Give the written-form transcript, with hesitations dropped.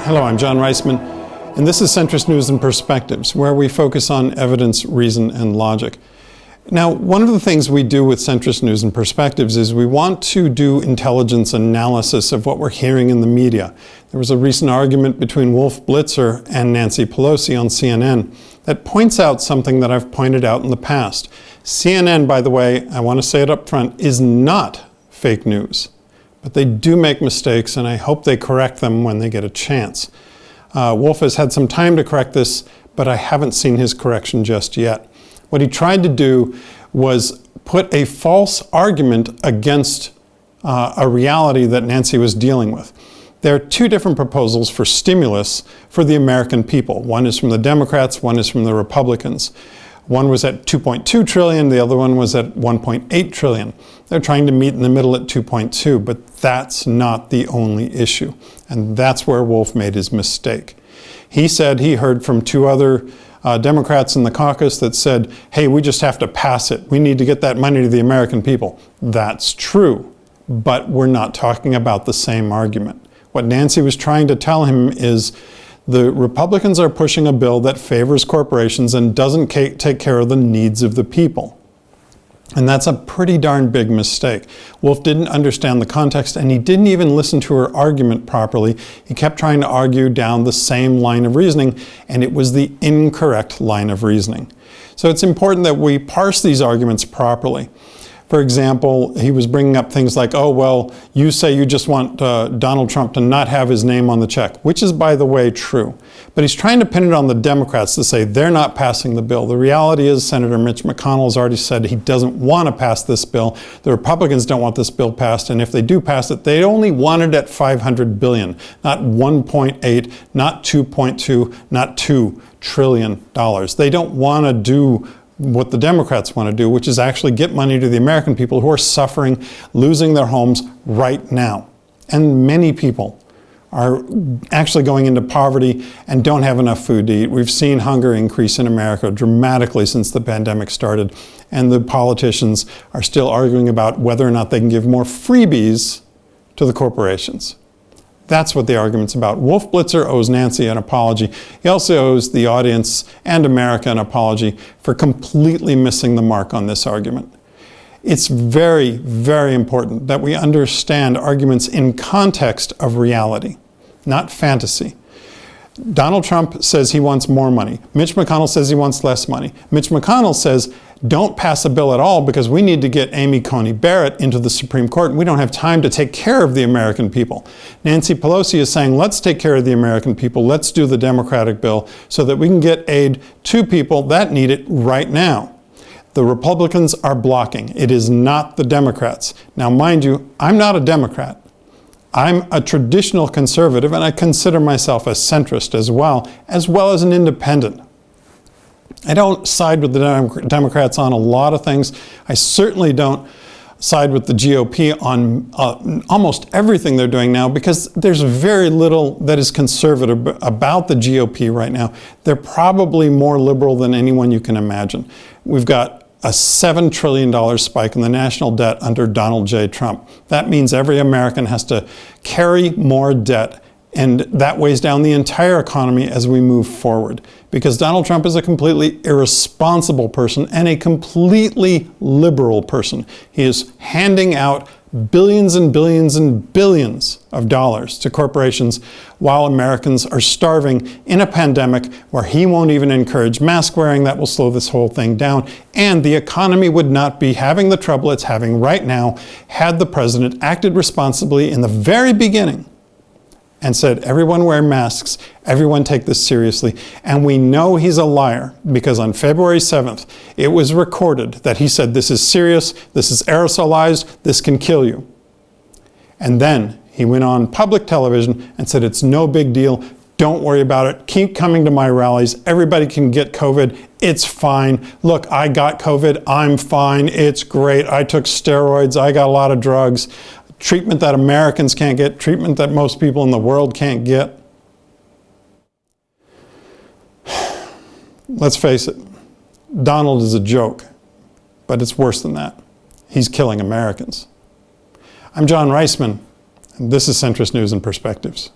Hello, I'm John Reisman, and this is Centrist News and Perspectives, where we focus on evidence, reason, and logic. Now, one of the things we do with Centrist News and Perspectives is we want to do intelligence analysis of what we're hearing in the media. There was a recent argument between Wolf Blitzer and Nancy Pelosi on CNN that points out something that I've pointed out in the past. CNN, by the way, I want to say it up front, is not fake news. But they do make mistakes, and I hope they correct them when they get a chance. Wolf has had some time to correct this, but I haven't seen his correction just yet. What he tried to do was put a false argument against a reality that Nancy was dealing with. There are two different proposals for stimulus for the American people. One is from the Democrats, one is from the Republicans. One was at 2.2 trillion, the other one was at 1.8 trillion. They're trying to meet in the middle at 2.2, but that's not the only issue. And that's where Wolf made his mistake. He said he heard from two other Democrats in the caucus that said, hey, we just have to pass it. We need to get that money to the American people. That's true, but we're not talking about the same argument. What Nancy was trying to tell him is, the Republicans are pushing a bill that favors corporations and doesn't take care of the needs of the people. And that's a pretty darn big mistake. Wolf didn't understand the context, and he didn't even listen to her argument properly. He kept trying to argue down the same line of reasoning, and it was the incorrect line of reasoning. So it's important that we parse these arguments properly. For example, he was bringing up things like, oh, well, you say you just want Donald Trump to not have his name on the check, which is, by the way, true. But he's trying to pin it on the Democrats to say they're not passing the bill. The reality is Senator Mitch McConnell has already said he doesn't want to pass this bill. The Republicans don't want this bill passed, and if they do pass it, they only want it at $500 billion, not 1.8, not 2.2, not $2 trillion. They don't want to do what the Democrats want to do, which is actually get money to the American people who are suffering, losing their homes right now. And many people are actually going into poverty and don't have enough food to eat. We've seen hunger increase in America dramatically since the pandemic started, and the politicians are still arguing about whether or not they can give more freebies to the corporations. That's what the argument's about. Wolf Blitzer owes Nancy an apology. He also owes the audience and America an apology for completely missing the mark on this argument. It's very, very important that we understand arguments in context of reality, not fantasy. Donald Trump says he wants more money. Mitch McConnell says he wants less money. Mitch McConnell says, don't pass a bill at all because we need to get Amy Coney Barrett into the Supreme Court and we don't have time to take care of the American people. Nancy Pelosi is saying, let's take care of the American people. Let's do the Democratic bill so that we can get aid to people that need it right now. The Republicans are blocking. It is not the Democrats. Now, mind you, I'm not a Democrat. I'm a traditional conservative, and I consider myself a centrist as well as an independent. I don't side with the Democrats on a lot of things. I certainly don't side with the GOP on almost everything they're doing now, because there's very little that is conservative about the GOP right now. They're probably more liberal than anyone you can imagine. We've got a $7 trillion spike in the national debt under Donald J. Trump. That means every American has to carry more debt, and that weighs down the entire economy as we move forward. Because Donald Trump is a completely irresponsible person and a completely liberal person. He is handing out billions and billions and billions of dollars to corporations while Americans are starving in a pandemic where he won't even encourage mask wearing. That will slow this whole thing down. And the economy would not be having the trouble it's having right now had the president acted responsibly in the very beginning and said, everyone wear masks, everyone take this seriously. And we know he's a liar because on February 7th, it was recorded that he said, this is serious, this is aerosolized, this can kill you. And then he went on public television and said, it's no big deal, don't worry about it, keep coming to my rallies, everybody can get COVID, it's fine. Look, I got COVID, I'm fine, it's great, I took steroids, I got a lot of drugs. Treatment that Americans can't get, treatment that most people in the world can't get. Let's face it, Donald is a joke, but it's worse than that. He's killing Americans. I'm John Reisman, and this is Centrist News and Perspectives.